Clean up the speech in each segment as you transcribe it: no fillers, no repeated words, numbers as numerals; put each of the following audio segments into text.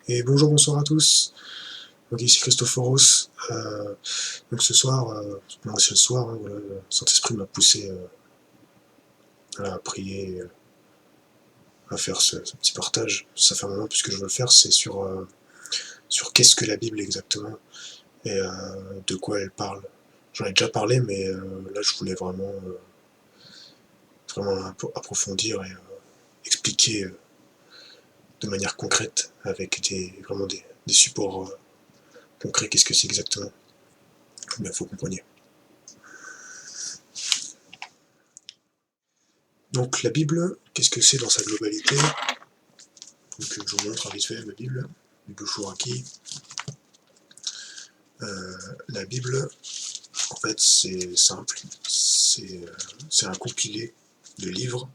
Et bonjour, bonsoir à tous. Donc ici Christophoros. Donc ce soir, non c'est le soir, hein, voilà, le Saint-Esprit m'a poussé à prier, à faire ce petit partage. Ça fait un moment puisque je veux le faire, c'est sur qu'est-ce que la Bible exactement et de quoi elle parle. J'en ai déjà parlé, mais là je voulais vraiment approfondir et expliquer de manière concrète avec vraiment des supports concrets qu'est-ce que c'est exactement. Il faut que vous compreniez. Donc la Bible, qu'est-ce que c'est dans sa globalité? Donc je vous montre vite fait la Bible, Bible Chouraki. La Bible, en fait, c'est simple, c'est un compilé de livres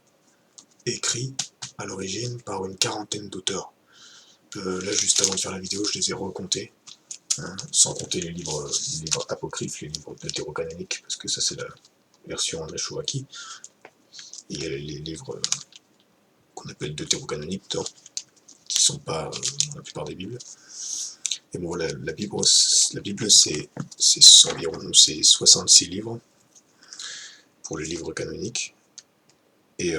écrits à l'origine par une quarantaine d'auteurs. Là, juste avant de faire la vidéo, je les ai recomptés, hein, sans compter les livres apocryphes, les livres deutérocanoniques, parce que ça c'est la version André Chouraki. Il y a les livres qu'on appelle deutérocanoniques, qui ne sont pas la plupart des Bibles. Et bon, la Bible c'est environ 66 livres pour les livres canoniques. Et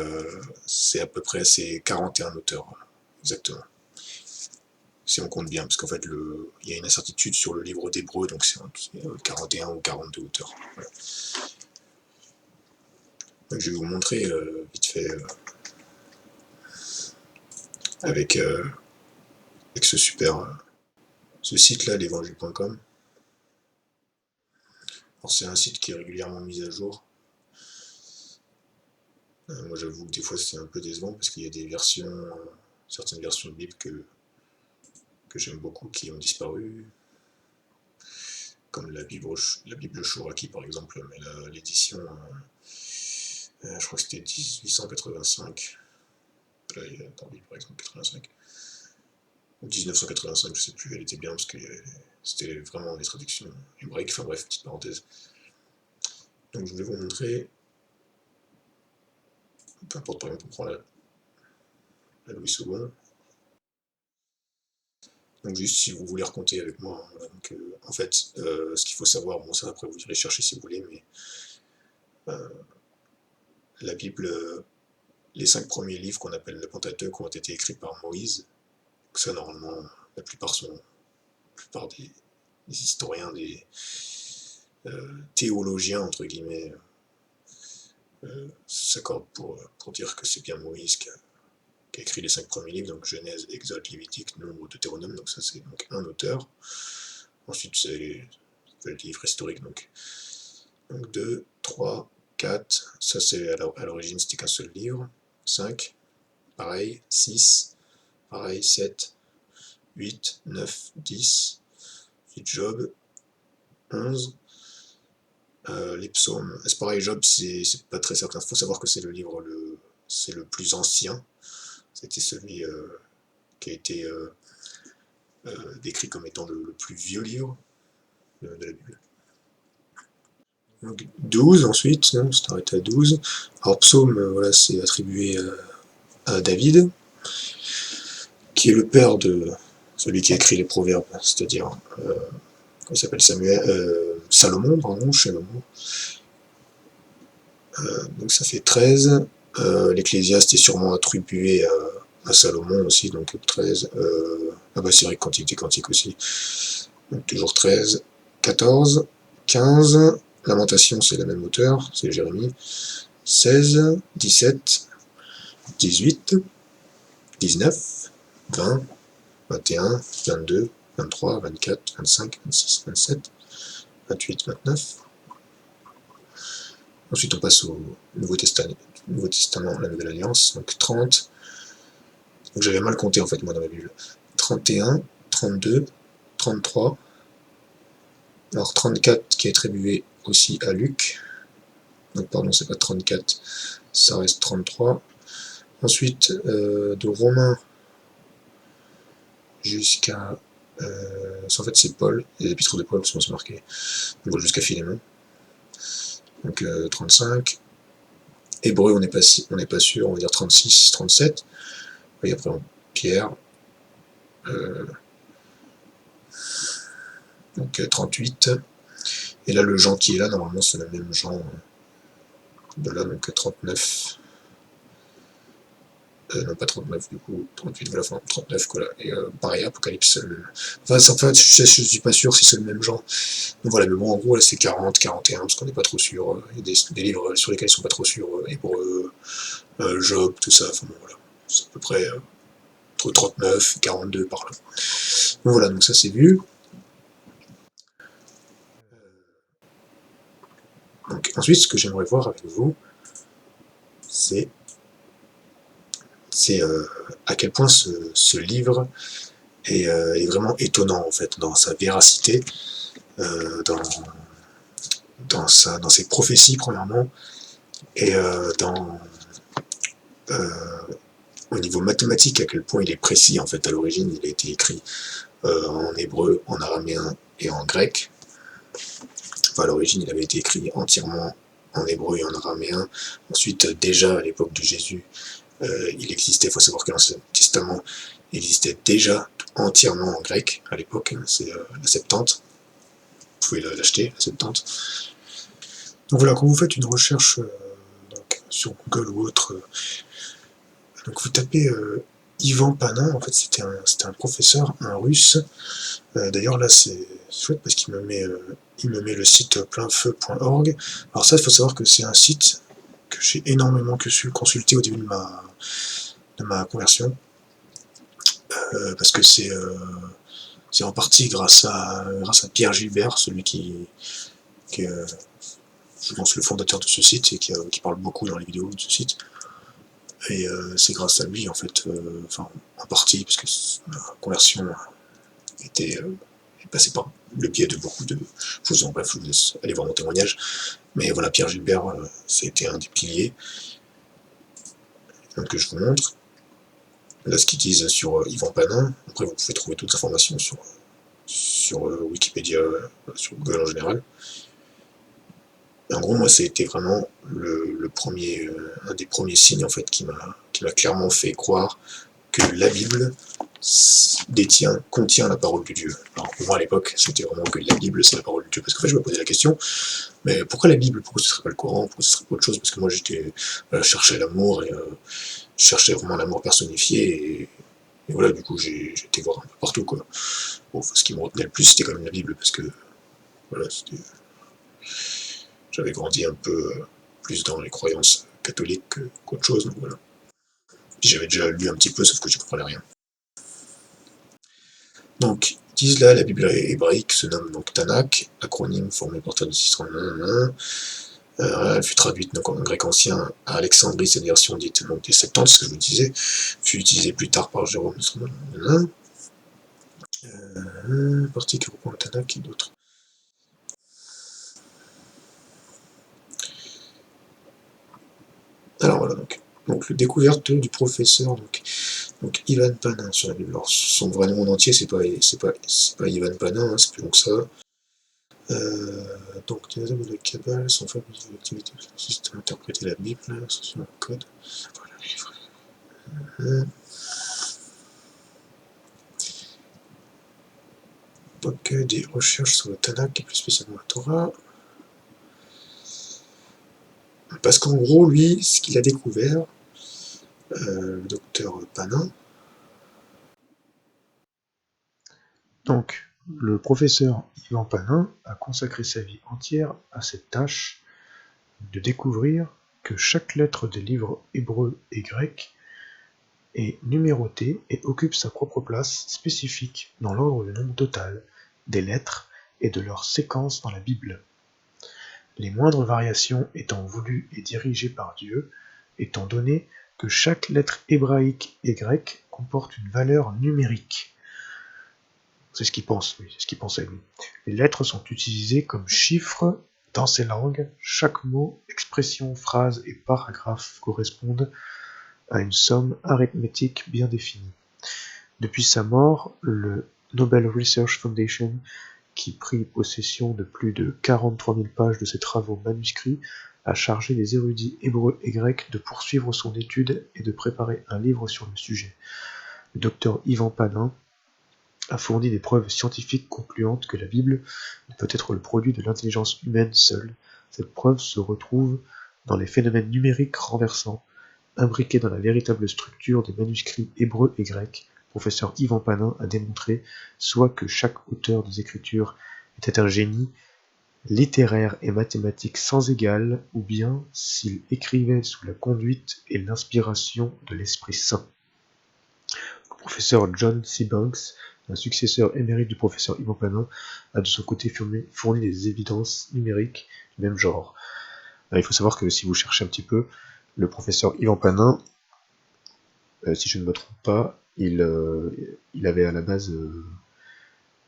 c'est à peu près 41 auteurs, exactement. Si on compte bien, parce qu'en fait, il y a une incertitude sur le livre d'Hébreu, donc c'est 41 ou 42 auteurs. Voilà. Donc je vais vous montrer vite fait avec ce ce site-là, l'évangile.com. Alors c'est un site qui est régulièrement mis à jour. Moi j'avoue que des fois c'est un peu décevant parce qu'il y a des versions, certaines versions de Bible que j'aime beaucoup qui ont disparu, comme la Bible Chouraki par exemple, mais l'édition, je crois que c'était 1885, là il y a dans Bible par exemple 85, ou 1985, je sais plus, elle était bien parce que c'était vraiment des traductions hébraïques, enfin bref, petite parenthèse. Donc je voulais vous montrer, peu importe par exemple on prend la Louis II. Donc juste si vous voulez raconter avec moi, hein, voilà, donc, en fait, ce qu'il faut savoir, bon ça après vous irez chercher si vous voulez, mais la Bible, les 5 premiers livres qu'on appelle le Pentateuque ont été écrits par Moïse. Donc ça normalement, la plupart des historiens, des théologiens entre guillemets, s'accordent pour dire que c'est bien Moïse qui a écrit les 5 premiers livres, donc Genèse, Exode, Lévitique, Nombre, Deutéronome, donc ça c'est donc un auteur. Ensuite c'est les livres historiques, donc 2, 3, 4, ça c'est à l'origine c'était qu'un seul livre, 5, pareil, 6, pareil, 7, 8, 9, 10, ensuite Job, 11, les psaumes, c'est pareil, Job c'est pas très certain, il faut savoir que c'est le livre c'est le plus ancien, c'était celui qui a été décrit comme étant le plus vieux livre de la Bible. Donc 12 ensuite, non, c'est arrêté à 12. Alors psaume, voilà, c'est attribué à David, qui est le père de celui qui a écrit les proverbes, c'est-à-dire, comment il s'appelle, Salomon, pardon, Salomon. Donc ça fait 13. L'Ecclésiaste est sûrement attribué à Salomon aussi, donc 13. Ah bah c'est vrai, Cantique des Cantiques aussi. Donc toujours 13. 14. 15. Lamentation, c'est la même auteur, c'est Jérémie. 16. 17. 18. 19. 20. 21. 22. 23. 24. 25. 26. 27. 28. 29. Ensuite, on passe au Nouveau Testament, la Nouvelle Alliance, donc 30. Donc j'avais mal compté en fait, moi, dans la Bible. 31, 32, 33. Alors 34 qui est attribué aussi à Luc. Donc pardon, c'est pas 34, ça reste 33. Ensuite, de Romains jusqu'à... en fait, c'est Paul, les épîtres de Paul, parce qu'on s'est marqué. Donc jusqu'à Philémon. Donc 35. Hébreu, on n'est pas sûr, on va dire 36, 37. Et après, Pierre, Donc 38. Et là, le Jean qui est là, normalement, c'est le même Jean de là, donc 39. Non, pas 39 du coup, 38, voilà, enfin 39 quoi. Là. Et pareil, Apocalypse. Enfin, en fait, je suis pas sûr si c'est le même genre. Donc voilà, mais bon, en gros, là c'est 40, 41, parce qu'on n'est pas trop sûr. Il y a des livres sur lesquels ils sont pas trop sûrs. Hébreu, Job, tout ça. Enfin bon, voilà. C'est à peu près entre 39 et 42 par là. Donc voilà, donc ça c'est vu. Donc ensuite, ce que j'aimerais voir avec vous, c'est à quel point ce livre est vraiment étonnant en fait dans sa véracité, dans dans ses prophéties premièrement, et au niveau mathématique à quel point il est précis en fait. À l'origine il a été écrit en hébreu, en araméen et en grec. Enfin à l'origine il avait été écrit entièrement en hébreu et en araméen. Ensuite déjà à l'époque de Jésus il existait, il faut savoir que l'Ancien Testament existait déjà entièrement en grec à l'époque, c'est la Septante, vous pouvez l'acheter, la Septante. Donc voilà, quand vous faites une recherche donc, sur Google ou autre, donc vous tapez Ivan Panin, en fait c'était un professeur, un russe. D'ailleurs là c'est chouette parce qu'il il me met le site pleinfeu.org. Alors ça il faut savoir que c'est un site que j'ai énormément consulté au début de ma conversion, parce que c'est en partie grâce à Pierre Gilbert, celui qui est, je pense, le fondateur de ce site et qui parle beaucoup dans les vidéos de ce site. Et c'est grâce à lui, en fait, enfin, en partie, parce que la conversion était passée par le biais de beaucoup de choses. Bref, je vous laisse aller voir mon témoignage. Mais voilà, Pierre Gilbert, c'était un des piliers. Donc, que je vous montre. Là, ce qu'ils disent sur Ivan Panin. Après, vous pouvez trouver toutes les informations sur Wikipédia, sur Google en général. Et en gros, moi, ça a été vraiment le premier, un des premiers signes en fait qui m'a clairement fait croire que la Bible contient la parole de Dieu. Alors pour moi à l'époque, c'était vraiment que la Bible c'est la parole de Dieu. Parce qu'en fait, je me posais la question, mais pourquoi la Bible? Pourquoi ce serait pas le Coran? Pourquoi ce serait pas autre chose? Parce que moi j'étais cherchais l'amour et je cherchais vraiment l'amour personnifié et voilà, du coup j'étais voir un peu partout quoi. Bon, ce qui me retenait le plus c'était quand même la Bible parce que voilà, j'avais grandi un peu plus dans les croyances catholiques qu'autre chose, donc voilà. J'avais déjà lu un petit peu, sauf que je comprenais rien. Donc, ils disent là, la Bible hébraïque se nomme donc Tanakh, acronyme formé par traduction. Elle fut traduite donc en grec ancien à Alexandrie, cette version dite donc des Septante, ce que je vous disais, fut utilisée plus tard par Jérôme. Partie qui reprend le Tanakh et d'autres. Alors voilà donc le découverte du professeur donc Ivan Panin sur la Bible. Alors son vrai nom en entier c'est pas Ivan Panin, hein, c'est plus long que ça. Donc les hommes de la Kabbale sont faits de l'activité qui consiste à interpréter la Bible, associant un code. Donc des recherches sur le Tanakh et plus spécialement la Torah. Parce qu'en gros, lui, ce qu'il a découvert, le docteur Panin. Donc, le professeur Ivan Panin a consacré sa vie entière à cette tâche de découvrir que chaque lettre des livres hébreux et grecs est numérotée et occupe sa propre place spécifique dans l'ordre du nombre total des lettres et de leur séquence dans la Bible. Les moindres variations étant voulues et dirigées par Dieu, étant donné que chaque lettre hébraïque et grecque comporte une valeur numérique. C'est ce qu'il pense, oui, c'est ce qu'il pensait lui. Les lettres sont utilisées comme chiffres dans ces langues. Chaque mot, expression, phrase et paragraphe correspondent à une somme arithmétique bien définie. Depuis sa mort, le Nobel Research Foundation, qui prit possession de plus de 43 000 pages de ses travaux manuscrits, a chargé les érudits hébreux et grecs de poursuivre son étude et de préparer un livre sur le sujet. Le docteur Ivan Panin a fourni des preuves scientifiques concluantes que la Bible ne peut être le produit de l'intelligence humaine seule. Cette preuve se retrouve dans les phénomènes numériques renversants, imbriqués dans la véritable structure des manuscrits hébreux et grecs. Le professeur Yvan Panin a démontré soit que chaque auteur des Écritures était un génie littéraire et mathématique sans égal, ou bien s'il écrivait sous la conduite et l'inspiration de l'Esprit Saint. Le professeur John C. Banks, un successeur émérite du professeur Yvan Panin, a de son côté fourni des évidences numériques du même genre. Alors, il faut savoir que si vous cherchez un petit peu, le professeur Yvan Panin, si je ne me trompe pas, il avait à la base,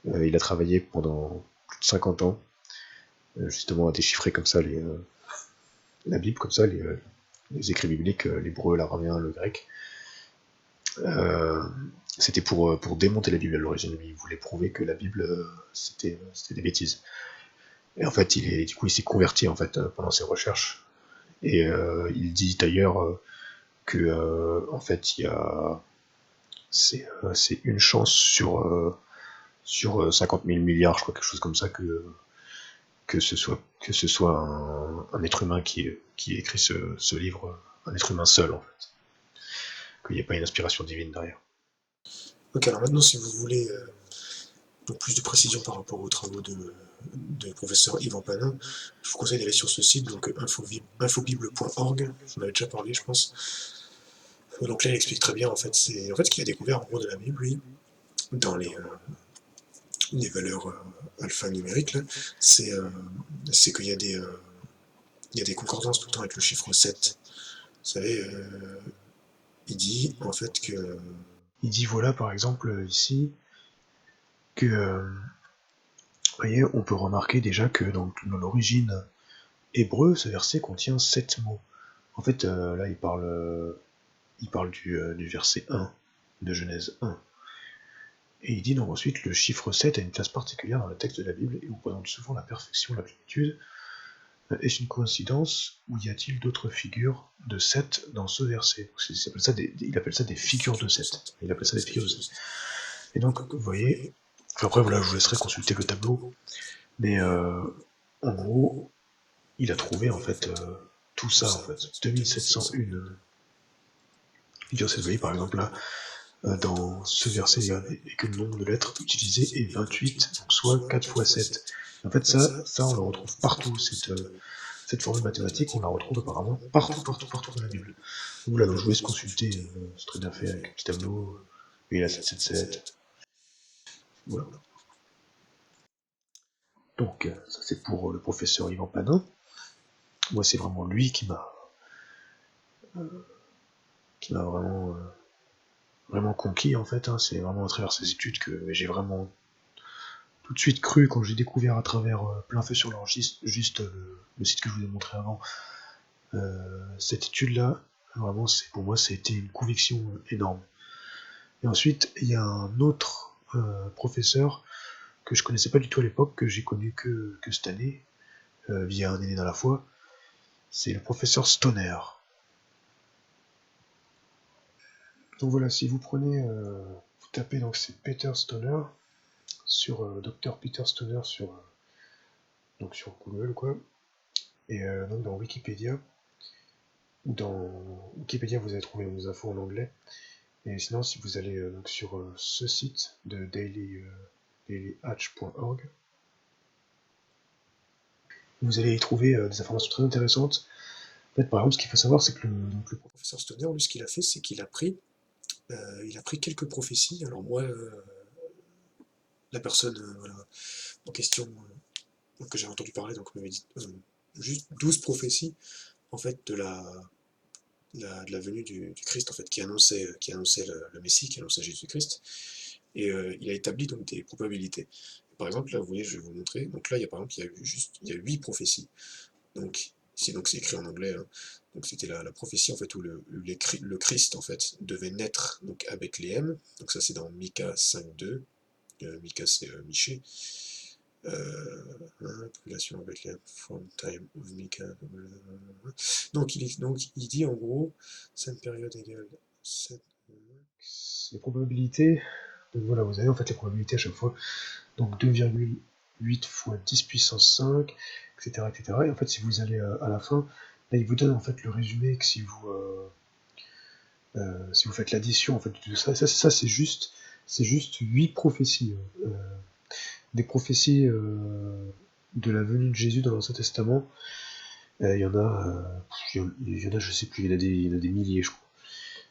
il a travaillé pendant plus de 50 ans, justement à déchiffrer comme ça la Bible, comme ça, les écrits bibliques, l'hébreu, l'araméen, le grec. C'était pour démonter la Bible à l'origine. Il voulait prouver que la Bible, c'était des bêtises. Et en fait, du coup, il s'est converti en fait pendant ses recherches. Et il dit d'ailleurs que en fait, c'est une chance sur 50 000 milliards, je crois, quelque chose comme ça, que ce soit un être humain qui écrit ce livre, un être humain seul en fait, qu'il n'y ait pas une inspiration divine derrière. Ok, alors maintenant, si vous voulez donc plus de précisions par rapport aux travaux de professeur Yvan Panin, je vous conseille d'aller sur ce site, donc infobible.org, j'en avais déjà parlé, je pense. Donc là, il explique très bien, en fait, ce qu'il a découvert en gros de la Bible, lui, dans les valeurs alphanumériques, là, c'est qu'il y a des concordances tout le temps avec le chiffre 7. Vous savez, il dit en fait que. Il dit voilà par exemple ici que vous voyez, on peut remarquer déjà que dans l'origine hébreu, ce verset contient 7 mots. En fait, là, il parle du verset 1 de Genèse 1. Et il dit donc ensuite le chiffre 7 a une place particulière dans le texte de la Bible et représente souvent la perfection, la plénitude. Est-ce une coïncidence ou y a-t-il d'autres figures de 7 dans ce verset? Il appelle ça des figures de 7. Il appelle ça des figures de 7. Et donc, vous voyez, après voilà, je vous laisserai consulter le tableau, mais en gros, il a trouvé en fait tout ça en fait, 2701 figures de 7. Vous voyez par exemple là, dans ce verset, il y a que le nombre de lettres utilisées est 28, donc soit 4 fois 7. En fait, ça on le retrouve partout, cette formule mathématique, on la retrouve apparemment partout dans la Bible. Donc voilà, donc je vous laisse consulter, c'est très bien fait avec un petit tableau, et il a 777, voilà. Donc ça c'est pour le professeur Yvan Panin. Moi c'est vraiment lui qui m'a vraiment conquis en fait, hein. C'est vraiment à travers ses études que j'ai vraiment tout de suite cru, quand j'ai découvert à travers Plein Feu sur l'Orchestre, juste le site que je vous ai montré avant, cette étude-là, vraiment, pour moi, ça a été une conviction énorme. Et ensuite, il y a un autre professeur que je connaissais pas du tout à l'époque, que j'ai connu que cette année, via un aîné dans la foi, c'est le professeur Stoner. Donc voilà, si vous prenez, vous tapez, donc c'est Peter Stoner, sur Dr Peter Stoner donc sur Google, quoi, et donc dans Wikipédia, dans Wikipédia, vous allez trouver vos infos en anglais. Et sinon, si vous allez donc sur ce site de dailyhatch.org, vous allez y trouver des informations très intéressantes. En fait, par exemple, ce qu'il faut savoir, c'est que le professeur Stoner, lui, ce qu'il a fait, c'est qu'il a pris quelques prophéties. Alors moi, la personne voilà, en question que j'ai entendu parler, donc m'avait dit juste 12 prophéties en fait de la venue du Christ, en fait, qui annonçait le Messie, qui annonçait Jésus-Christ. Et il a établi donc des probabilités. Par exemple, là, vous voyez, je vais vous montrer. Donc là, par exemple, il y a 8 prophéties. Donc ici, donc c'est écrit en anglais. Hein. Donc c'était la prophétie en fait où le Christ en fait devait naître donc à Bethléem. Donc ça c'est dans Micah 5.2. Micah c'est Michée. Population à Bethléem from time of Micah. Donc il dit en gros cette période égale cette. Les probabilités Donc voilà, vous avez en fait les probabilités à chaque fois. Donc 2,8 fois 10 puissance 5, etc., etc. Et en fait, si vous allez à la fin, là, il vous donne en fait le résumé que si vous faites l'addition en fait de tout ça, c'est juste 8 prophéties. Des prophéties de la venue de Jésus dans l'Ancien Testament. Il y en a, je sais plus, il y en a des milliers, je crois.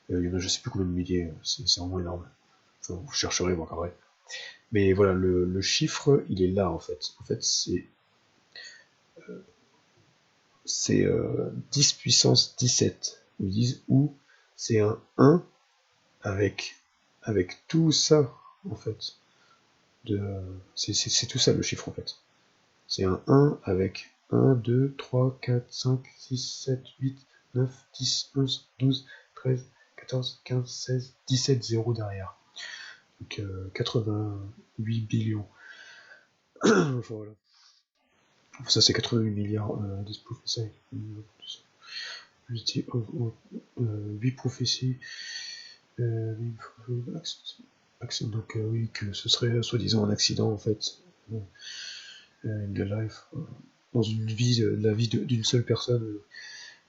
Il y en a, je sais plus combien de milliers, c'est vraiment énorme. Enfin, vous chercherez, vous regarderez. Mais voilà, le chiffre, il est là, en fait. En fait, c'est 10 puissance 17. Ils disent où c'est un 1 avec tout ça, en fait. C'est tout ça, le chiffre, en fait. C'est un 1 avec 1, 2, 3, 4, 5, 6, 7, 8, 9, 10, 11, 12, 13, 14, 15, 16, 17 zéros derrière. Donc 88 billions. Enfin, voilà. Ça c'est 88 milliards de prophéties. 8 prophéties. Donc oui, que ce serait soi-disant un accident en fait. In the life. Dans une vie, la vie d'une seule personne.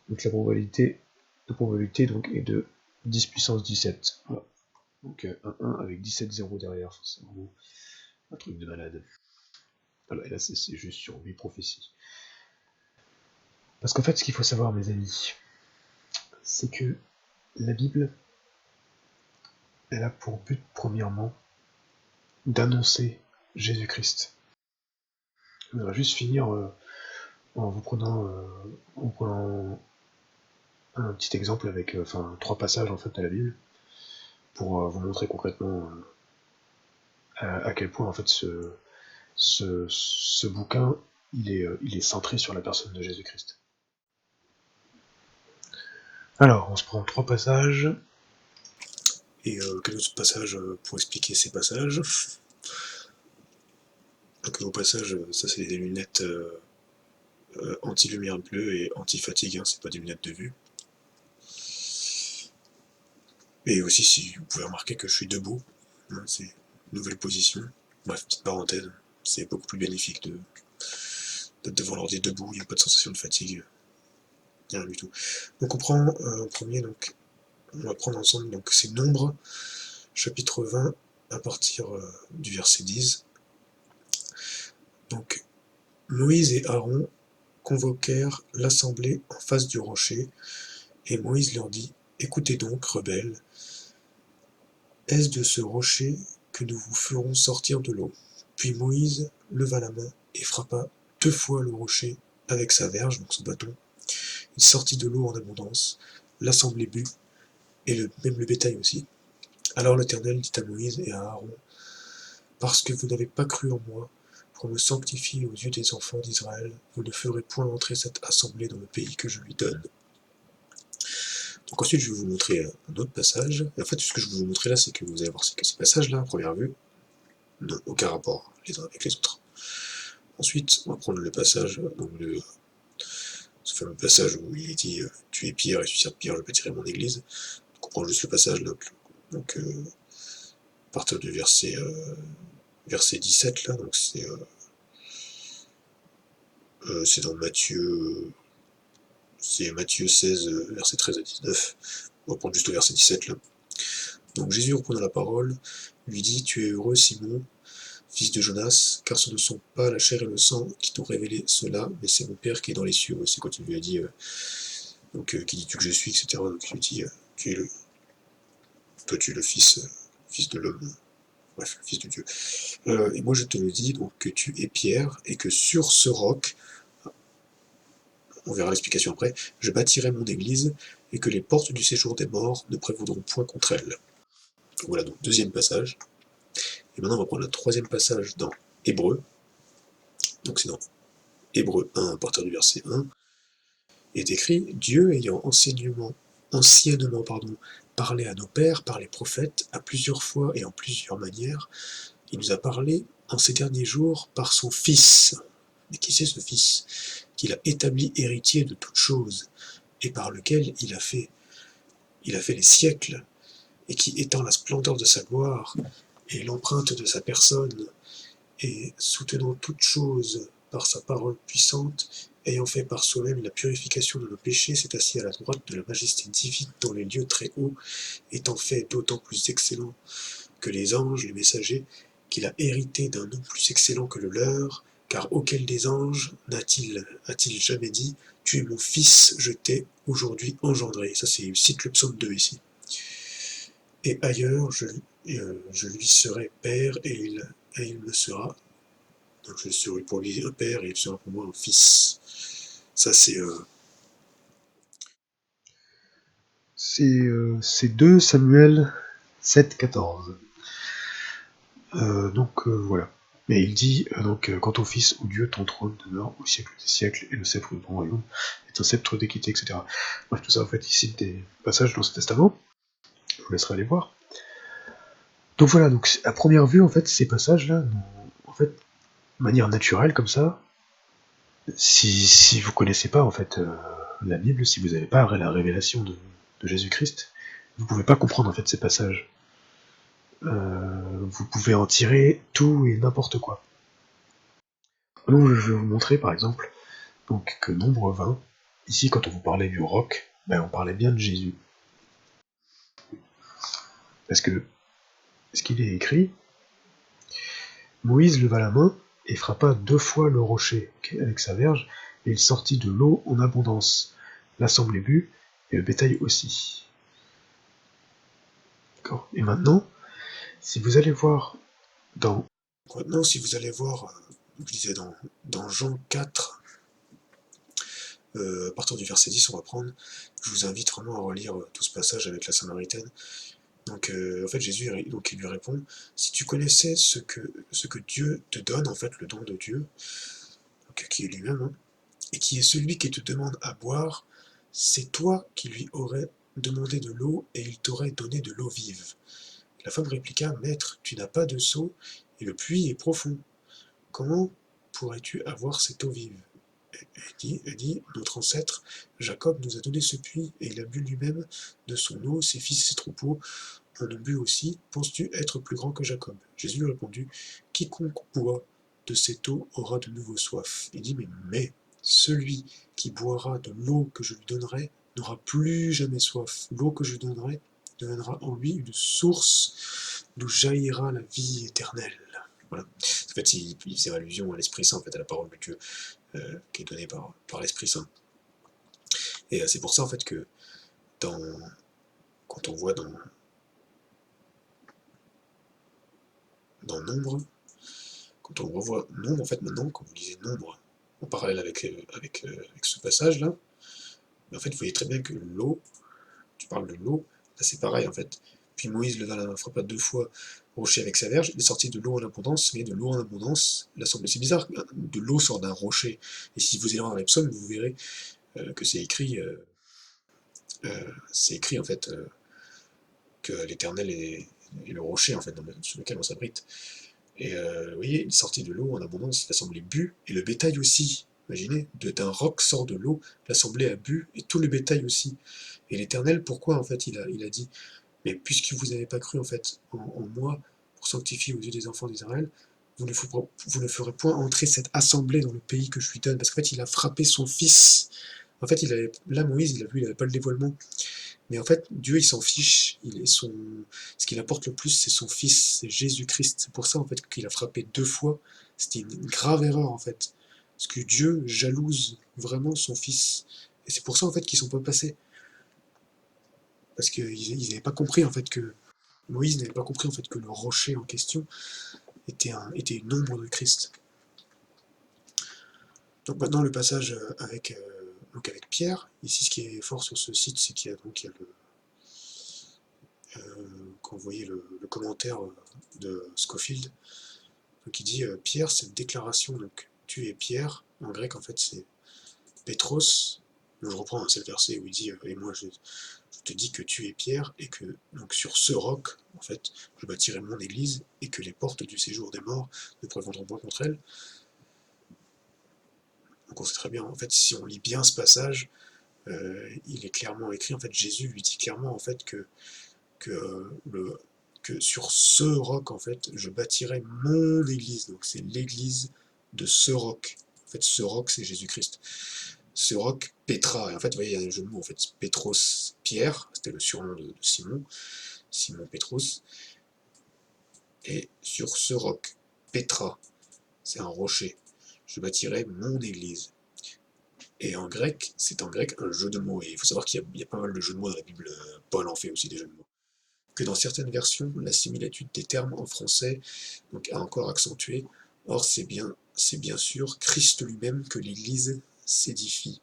Donc la probabilité donc, est de 10 puissance 17. Voilà. Donc un 1 avec 17 zéros derrière. C'est vraiment un truc de malade. Voilà, et là c'est juste sur 8 prophéties. Parce qu'en fait, ce qu'il faut savoir, mes amis, c'est que la Bible, elle a pour but, premièrement, d'annoncer Jésus-Christ. On va juste finir en vous prenant un petit exemple avec 3 passages en fait de la Bible pour vous montrer concrètement à quel point en fait ce bouquin il est centré sur la personne de Jésus-Christ. Alors, on se prend 3 passages. Et quelques passages pour expliquer ces passages. Donc au passage, ça c'est des lunettes anti-lumière bleue et anti-fatigue, hein, c'est pas des lunettes de vue. Et aussi, si vous pouvez remarquer que je suis debout, hein, c'est une nouvelle position. Bref, petite parenthèse, c'est beaucoup plus bénéfique d'être devant l'ordi debout, il n'y a pas de sensation de fatigue, rien du tout. Donc on prend en premier, donc on va prendre ensemble donc ces nombres, chapitre 20, à partir du verset 10. Donc Moïse et Aaron convoquèrent l'assemblée en face du rocher, et Moïse leur dit: Écoutez donc, rebelles, est-ce de ce rocher que nous vous ferons sortir de l'eau? Puis Moïse leva la main et frappa 2 fois le rocher avec sa verge, donc son bâton. Il sortit de l'eau en abondance, l'assemblée but, et même le bétail aussi. Alors l'Éternel dit à Moïse et à Aaron: Parce que vous n'avez pas cru en moi, pour me sanctifier aux yeux des enfants d'Israël, vous ne ferez point entrer cette assemblée dans le pays que je lui donne. Donc ensuite, je vais vous montrer un autre passage. Et en fait, ce que je vais vous montrer là, c'est que vous allez voir que ces passages-là, à première vue, n'ont aucun rapport les uns avec les autres. Ensuite, on va prendre le passage, donc ce fameux passage où il est dit Tu es Pierre et tu sers de Pierre, je bâtirai mon église. Donc on prend juste le passage là, donc à partir du verset 17 là, donc c'est dans Matthieu. C'est Matthieu 16, versets 13 à 19. On va prendre juste au verset 17 là. Donc Jésus, reprenant la parole, lui dit: Tu es heureux, Simon, fils de Jonas, car ce ne sont pas la chair et le sang qui t'ont révélé cela, mais c'est mon Père qui est dans les cieux. C'est quand il lui a dit qui dis-tu que je suis, etc. Donc il lui dit toi tu es le fils de l'homme, bref, le fils de Dieu. Et moi je te le dis, donc que tu es Pierre, et que sur ce roc, on verra l'explication après, je bâtirai mon église, et que les portes du séjour des morts ne prévaudront point contre elle. Voilà donc deuxième passage. Et maintenant on va prendre le troisième passage dans Hébreux. Donc c'est dans Hébreux 1 à partir du verset 1. Il est écrit: Dieu ayant anciennement parlé à nos pères par les prophètes à plusieurs fois et en plusieurs manières, il nous a parlé en ces derniers jours par son Fils. Mais qui c'est ce Fils? Qu'il a établi héritier de toutes choses, et par lequel il a fait les siècles, et qui étend la splendeur de sa gloire, et l'empreinte de sa personne, et soutenant toute chose par sa parole puissante, ayant fait par soi-même la purification de nos péchés, s'est assis à la droite de la majesté divine dans les lieux très hauts, étant fait d'autant plus excellent que les anges, les messagers, qu'il a hérité d'un nom plus excellent que le leur, car auquel des anges a-t-il jamais dit « Tu es mon fils, je t'ai aujourd'hui engendré ». Ça, il cite le psaume 2 ici. Et ailleurs, je lui serai père, et il me sera. Donc je serai pour lui un père, et il sera pour moi un fils. Ça, C'est 2 Samuel 7,14. Voilà. Et il dit quant au Fils où Dieu ton trône demeure au siècle des siècles et le sceptre de ton royaume est un sceptre d'équité, etc. Bref, tout ça en fait il cite des passages dans ce testament. Je vous laisserai aller voir. Donc voilà, donc à première vue en fait ces passages-là, en fait, de manière naturelle comme ça, si vous connaissez pas en fait la Bible, si vous n'avez pas la révélation de Jésus-Christ, vous pouvez pas comprendre en fait ces passages. Vous pouvez en tirer tout et n'importe quoi. Donc je vais vous montrer par exemple donc, que Nombre 20, ici quand on vous parlait du roc, on parlait bien de Jésus. Parce que ce qu'il est écrit, Moïse leva la main et frappa 2 fois le rocher avec sa verge, et il sortit de l'eau en abondance. L'assemblée but, et le bétail aussi. D'accord. Et maintenant, si vous allez voir dans... Maintenant, si vous allez voir, je disais dans Jean 4, à partir du verset 10, on va prendre, je vous invite vraiment à relire tout ce passage avec la Samaritaine. Donc, en fait, Jésus il lui répond, si tu connaissais ce que Dieu te donne, en fait, le don de Dieu, donc, qui est lui-même, hein, et qui est celui qui te demande à boire, c'est toi qui lui aurais demandé de l'eau, et il t'aurait donné de l'eau vive. La femme répliqua, Maître, tu n'as pas de seau, et le puits est profond. Comment pourrais-tu avoir cette eau vive? Elle dit, notre ancêtre Jacob nous a donné ce puits, et il a bu lui-même de son eau, ses fils et ses troupeaux en ont bu aussi. Penses-tu être plus grand que Jacob? Jésus lui répondit, quiconque boit de cette eau aura de nouveau soif. Il dit, mais celui qui boira de l'eau que je lui donnerai n'aura plus jamais soif. L'eau que je lui donnerai deviendra en lui une source d'où jaillira la vie éternelle. Voilà. En fait, il faisait allusion à l'Esprit Saint, en fait, à la parole de Dieu qui est donnée par l'Esprit Saint. Et c'est pour ça, en fait, que quand on voit dans Nombre, quand on revoit Nombre, en fait, maintenant, quand vous lisez Nombre en parallèle avec ce passage-là, en fait, vous voyez très bien que l'eau, tu parles de l'eau, là c'est pareil, en fait. Puis Moïse leva la main, frappa 2 fois au rocher avec sa verge, il est sorti de l'eau en abondance, mais de l'eau en abondance, c'est bizarre, de l'eau sort d'un rocher. Et si vous allez voir dans les psaumes, vous verrez que c'est écrit en fait que l'Éternel est le rocher en fait sur lequel on s'abrite. Et vous voyez, il est sorti de l'eau en abondance, l'assemblée but, et le bétail aussi. Imaginez, d'un roc sort de l'eau, l'assemblée a bu, et tout le bétail aussi. Et l'Éternel, pourquoi en fait il a dit, mais puisque vous n'avez pas cru en fait en moi, pour sanctifier aux yeux des enfants d'Israël, vous ne ferez point entrer cette assemblée dans le pays que je lui donne, parce qu'en fait il a frappé son fils. En fait, là Moïse, il n'avait pas le dévoilement. Mais en fait, Dieu, il s'en fiche. Ce qu'il apporte le plus, c'est son Fils, c'est Jésus-Christ. C'est pour ça, en fait, qu'il a frappé 2 fois. C'était une grave erreur, en fait. Parce que Dieu jalouse vraiment son Fils. Et c'est pour ça, en fait, qu'ils ne sont pas passés. Parce qu'ils n'avaient pas compris, en fait, que Moïse n'avait pas compris, en fait, que le rocher en question était une ombre de Christ. Donc maintenant, le passage avec Pierre. Ici, ce qui est fort sur ce site, c'est qu'il y a quand vous voyez le commentaire de Scofield, donc il dit Pierre, c'est une déclaration, donc tu es Pierre, en grec en fait c'est Pétros, donc je reprends, c'est le verset où il dit et moi je te dis que tu es Pierre, et que donc sur ce roc, en fait, je bâtirai mon église, et que les portes du séjour des morts ne prévaudront pas contre elle. Donc on sait très bien, en fait, si on lit bien ce passage, il est clairement écrit, en fait, Jésus lui dit clairement en fait que que sur ce roc, en fait, je bâtirai mon église. Donc c'est l'église de ce roc. En fait, ce roc, c'est Jésus-Christ. Ce roc, Petra. Et en fait, vous voyez, il y a un jeu de mots. En fait, Pétros, Pierre, c'était le surnom de Simon, Simon Pétros. Et sur ce roc, Petra, c'est un rocher. Je bâtirai mon église. Et en grec, c'est en grec un jeu de mots. Et il faut savoir qu'il y a pas mal de jeux de mots dans la Bible. Paul en fait aussi des jeux de mots. Que dans certaines versions, la similitude des termes en français donc, a encore accentué. Or, c'est bien sûr Christ lui-même que l'Église s'édifie.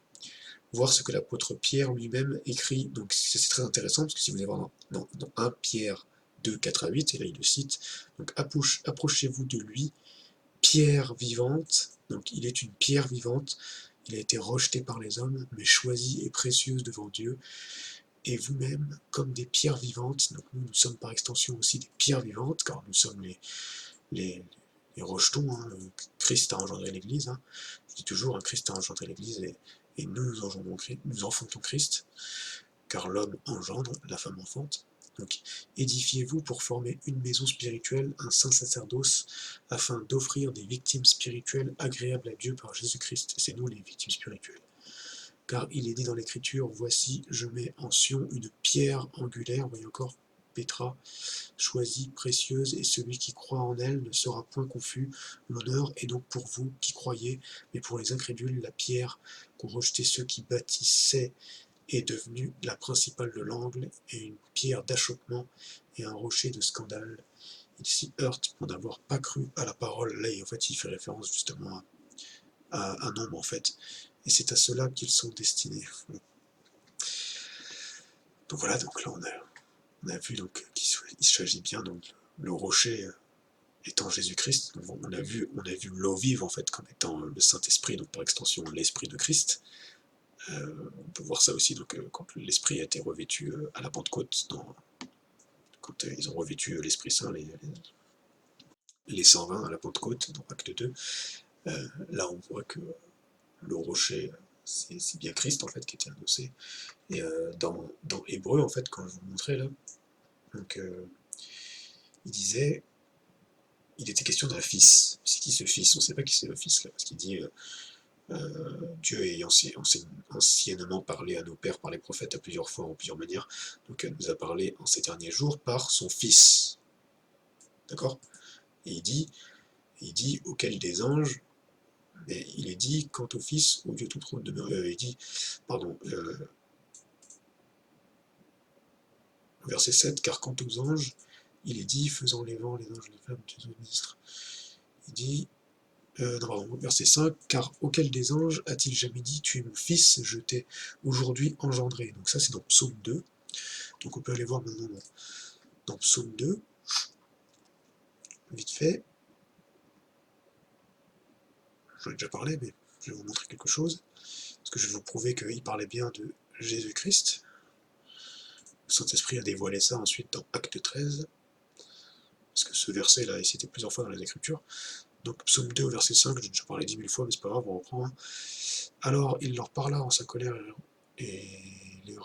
Voir ce que l'apôtre Pierre lui-même écrit. Donc c'est très intéressant, parce que si vous allez voir dans 1 Pierre 2, 4 à 8, et là il le cite, donc approchez-vous de lui, pierre vivante, donc il est une pierre vivante, il a été rejeté par les hommes, mais choisi et précieuse devant Dieu, et vous-même, comme des pierres vivantes, donc nous sommes par extension aussi des pierres vivantes, car nous sommes les, les rejetons, hein. Christ a engendré l'Église, hein. Je dis toujours, hein, Christ a engendré l'Église, et nous enfantons Christ, car l'homme engendre, la femme enfante. Donc, édifiez-vous pour former une maison spirituelle, un saint sacerdoce, afin d'offrir des victimes spirituelles agréables à Dieu par Jésus-Christ. C'est nous les victimes spirituelles. Car il est dit dans l'Écriture, voici, je mets en Sion une pierre angulaire, voyez encore, Pétra, choisie, précieuse, et celui qui croit en elle ne sera point confus. L'honneur est donc pour vous qui croyez, mais pour les incrédules, la pierre qu'ont rejeté ceux qui bâtissaient est devenue la principale de l'angle, et une pierre d'achoppement et un rocher de scandale. Ils s'y heurtent pour n'avoir pas cru à la parole. Là, en fait, il fait référence justement à un homme, en fait. Et c'est à cela qu'ils sont destinés. Donc voilà, donc là on a vu donc qu'il s'agit bien donc le rocher étant Jésus-Christ. On a vu l'eau vive en fait comme étant le Saint-Esprit, donc par extension l'Esprit de Christ. On peut voir ça aussi donc quand l'Esprit a été revêtu à la Pentecôte, quand ils ont revêtu l'Esprit Saint, les 120 à la Pentecôte, dans Acte 2. Là on voit que le rocher, c'est bien Christ en fait qui était annoncé. Et dans Hébreu, en fait, quand je vous montrais là, donc il était question d'un fils. C'est qui ce fils? On ne sait pas qui c'est le fils là, parce qu'il dit Dieu ayant anciennement parlé à nos pères par les prophètes à plusieurs fois, en plusieurs manières, donc elle nous a parlé en ces derniers jours par son fils. D'accord? Et il dit auquel des anges, mais il est dit quant au fils, au Dieu tout trône demeure. Il dit, pardon, verset 7, car quant aux anges, il est dit, faisant les vents, les anges, les femmes, Dieu ministre. Il dit, non, pardon, verset 5, car auquel des anges a-t-il jamais dit, tu es mon fils, je t'ai aujourd'hui engendré. Donc ça c'est dans Psaume 2. Donc on peut aller voir maintenant dans Psaume 2, vite fait. J'en ai déjà parlé, mais je vais vous montrer quelque chose, parce que je vais vous prouver qu'il parlait bien de Jésus-Christ. Le Saint-Esprit a dévoilé ça ensuite dans Acte 13, parce que ce verset-là est cité plusieurs fois dans les Écritures. Donc Psaume 2 au verset 5, j'ai déjà parlé 10 000 fois, mais c'est pas grave, on reprend. Alors il leur parla en sa colère et les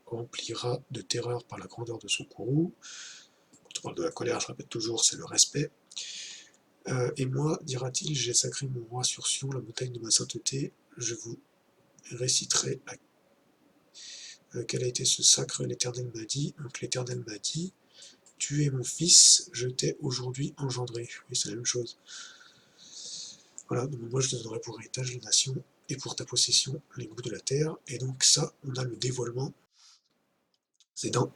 remplira de terreur par la grandeur de son courroux. Quand on parle de la colère, je répète toujours, c'est le respect. Et moi, dira-t-il, j'ai sacré mon roi sur Sion, la montagne de ma sainteté, je vous réciterai quel a été ce sacre, l'Éternel m'a dit. Donc l'Éternel m'a dit, tu es mon fils, je t'ai aujourd'hui engendré. Oui, c'est la même chose. Voilà, donc moi je te donnerai pour héritage les nations et pour ta possession les bouts de la terre. Et donc ça, on a le dévoilement. C'est dans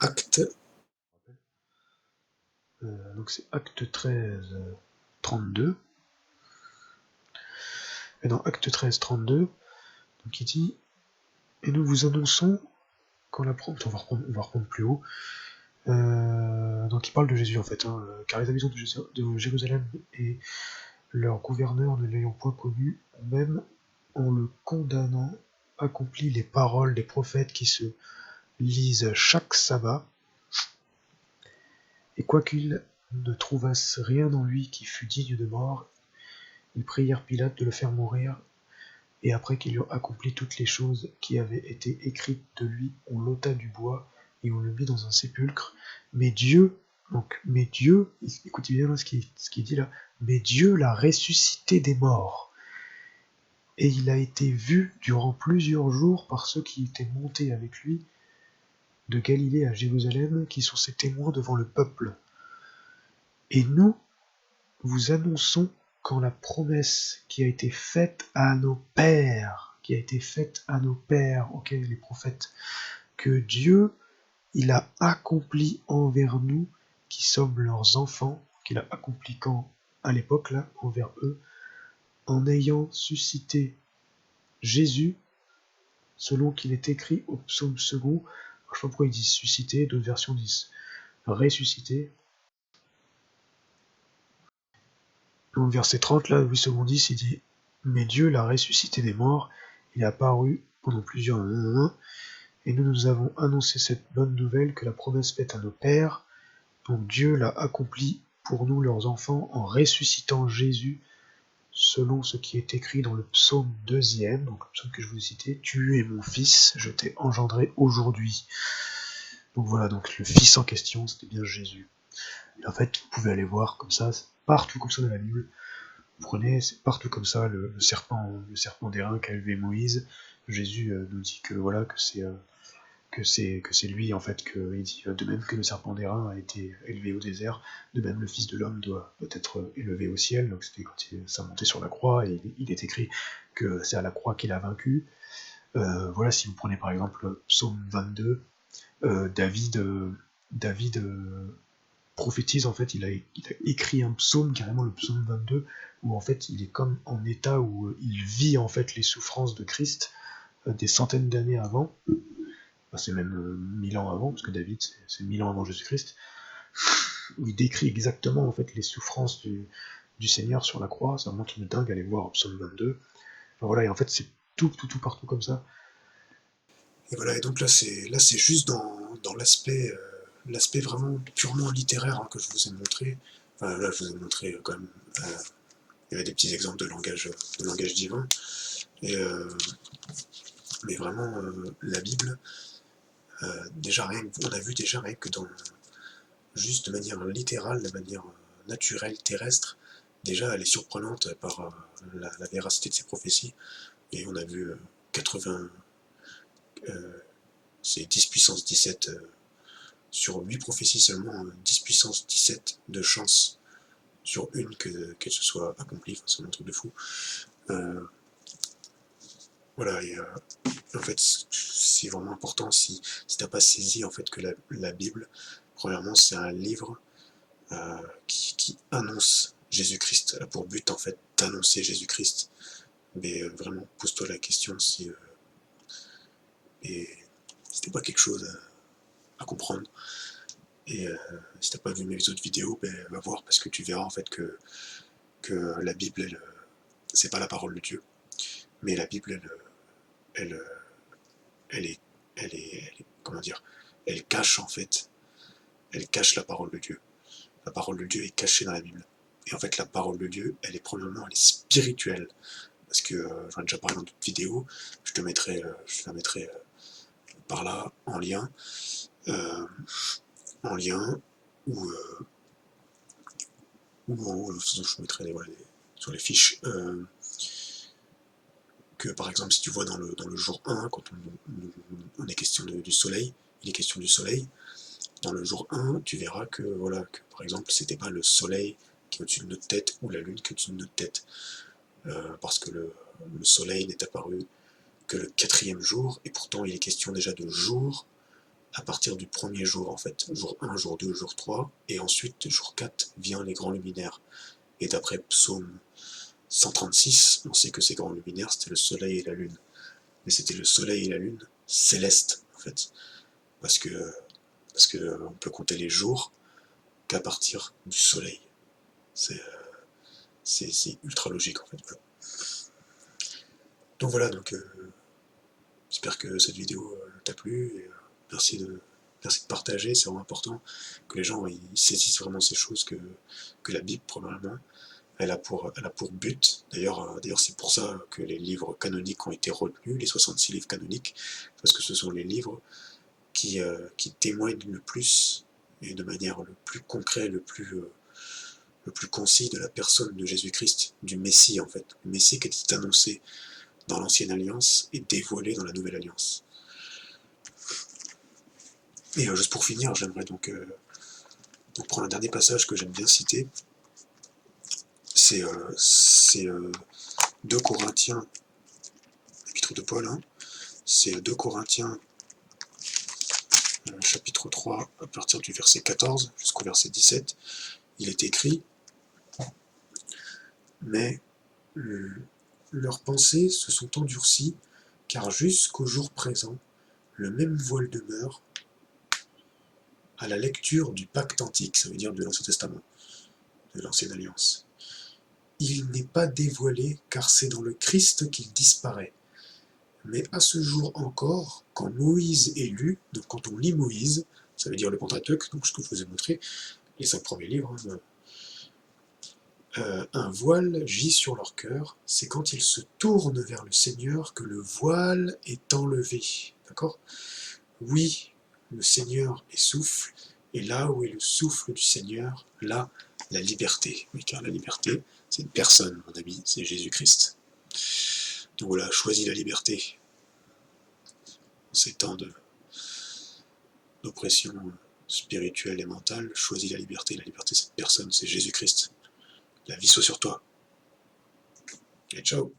Acte. Donc c'est Acte 13, 32. Et dans Acte 13, 32, donc il dit, et nous vous annonçons quand la promesse, on va reprendre plus haut. Donc il parle de Jésus en fait, hein, car les habitants de Jérusalem et leur gouverneur ne l'ayant point connu, même en le condamnant, accomplit les paroles des prophètes qui se lisent chaque sabbat, et quoiqu'ils ne trouvassent rien en lui qui fût digne de mort, ils prièrent Pilate de le faire mourir, et après qu'ils eurent accompli toutes les choses qui avaient été écrites de lui, on l'ôta du bois et on le mit dans un sépulcre. Mais Dieu, mais Dieu, écoutez bien là ce qu'il dit là, mais Dieu l'a ressuscité des morts. Et il a été vu durant plusieurs jours par ceux qui étaient montés avec lui de Galilée à Jérusalem, qui sont ses témoins devant le peuple. Et nous vous annonçons quand la promesse qui a été faite à nos pères, ok, les prophètes, que Dieu, il a accompli envers nous, qui sommes leurs enfants, qu'il a accompli quand, à l'époque là, envers eux, en ayant suscité Jésus, selon qu'il est écrit au psaume second. Je sais pas pourquoi ils disent suscité, d'autres versions disent ressuscité. Au verset 30, là, 8 secondes 10, il dit mais Dieu l'a ressuscité des morts, il est apparu pendant plusieurs et nous avons annoncé cette bonne nouvelle que la promesse faite à nos pères, donc Dieu l'a accomplie pour nous leurs enfants en ressuscitant Jésus selon ce qui est écrit dans le psaume 2e, donc le psaume que je vous ai cité, tu es mon fils, je t'ai engendré aujourd'hui. Donc voilà, donc le fils en question, c'était bien Jésus. Et en fait, vous pouvez aller voir comme ça, partout comme ça dans la Bible, prenez, c'est partout comme ça, le serpent d'airain qu'a élevé Moïse. Jésus nous dit que voilà, que c'est lui en fait, que il dit de même que le serpent d'airain a été élevé au désert, de même le Fils de l'homme doit être élevé au ciel. Donc c'était quand ça montait sur la croix, et il est écrit que c'est à la croix qu'il a vaincu. Voilà, si vous prenez par exemple Psaume 22, David prophétise, en fait, il a écrit un psaume, carrément le psaume 22, où en fait il est comme en état où il vit en fait les souffrances de Christ des centaines d'années avant. Enfin, c'est même 1000 ans avant, parce que David c'est 1000 ans avant Jésus-Christ, où il décrit exactement en fait les souffrances du Seigneur sur la croix. C'est vraiment un truc de dingue, allez voir psaume 22. Enfin, voilà, et en fait c'est tout partout comme ça. Et voilà, et donc là c'est juste dans l'aspect vraiment purement littéraire, hein, que je vous ai montré. Enfin, là je vous ai montré quand même, il y avait des petits exemples de langage divin. Et, mais vraiment, la Bible, déjà on a vu déjà rien que dans, juste de manière littérale, de manière naturelle, terrestre, déjà elle est surprenante par la véracité de ses prophéties. Et on a vu 80, c'est 10 puissance 17, sur 8 prophéties seulement, 10 puissance 17 de chance sur une que ce soit accompli. Enfin, c'est un truc de fou. Voilà, et en fait, c'est vraiment important si t'as pas saisi en fait que la Bible, premièrement, c'est un livre qui annonce Jésus-Christ, a pour but en fait d'annoncer Jésus-Christ. Mais vraiment, pose-toi la question si c'était pas quelque chose à comprendre. Et si t'as pas vu mes autres vidéos, ben, va voir, parce que tu verras en fait que la Bible, c'est pas la parole de Dieu, mais la Bible, elle, elle est, comment dire, elle cache en fait, elle cache la parole de Dieu. La parole de Dieu est cachée dans la Bible. Et en fait, la parole de Dieu, elle est premièrement, elle est spirituelle. Parce que j'en ai déjà parlé dans d'autres vidéos, je te la mettrai par là en lien, euh, en lien, ou je mettrai voilà, sur les fiches. Que par exemple, si tu vois dans le jour 1, quand on est question du soleil, il est question du soleil, dans le jour 1, tu verras que, voilà, que par exemple, c'était pas le soleil qui est au-dessus de notre tête ou la lune qui est au-dessus de notre tête. Parce que le soleil n'est apparu que le 4e jour, et pourtant il est question déjà de jour à partir du premier jour en fait. Jour 1, jour 2, jour 3, et ensuite jour 4 vient les grands luminaires. Et d'après Psaume 136, on sait que ces grands luminaires c'était le soleil et la lune. Mais c'était le soleil et la lune célestes en fait. Parce que on peut compter les jours qu'à partir du soleil. C'est ultra logique en fait. Voilà. Donc voilà, j'espère que cette vidéo t'a plu, et merci de partager, c'est vraiment important que les gens ils saisissent vraiment ces choses, que la Bible, premièrement, elle a pour but, d'ailleurs c'est pour ça que les livres canoniques ont été retenus, les 66 livres canoniques, parce que ce sont les livres qui témoigne le plus, et de manière le plus concret, le plus concis de la personne de Jésus-Christ, du Messie en fait. Le Messie qui était annoncé dans l'Ancienne Alliance et dévoilé dans la Nouvelle Alliance. Et juste pour finir, j'aimerais donc prendre un dernier passage que j'aime bien citer. C'est 2 Corinthiens, l'épître de Paul, hein. C'est 2 Corinthiens, chapitre 3, à partir du verset 14 jusqu'au verset 17. Il est écrit « Mais leurs pensées se sont endurcies, car jusqu'au jour présent, le même voile demeure à la lecture du pacte antique, ça veut dire de l'Ancien Testament, de l'Ancienne Alliance. Il n'est pas dévoilé, car c'est dans le Christ qu'il disparaît. Mais à ce jour encore, quand Moïse est lu, donc quand on lit Moïse, ça veut dire le Pentateuque, donc ce que je vous ai montré, les 5 premiers livres, un voile gît sur leur cœur, c'est quand ils se tournent vers le Seigneur que le voile est enlevé. D'accord ? Oui, le Seigneur est souffle, et là où est le souffle du Seigneur, là, la liberté. Oui, car la liberté, c'est une personne, mon ami, c'est Jésus-Christ. Donc voilà, choisis la liberté. En ces temps d'oppression spirituelle et mentale, choisis la liberté. La liberté, c'est une personne, c'est Jésus-Christ. La vie soit sur toi. Et ciao.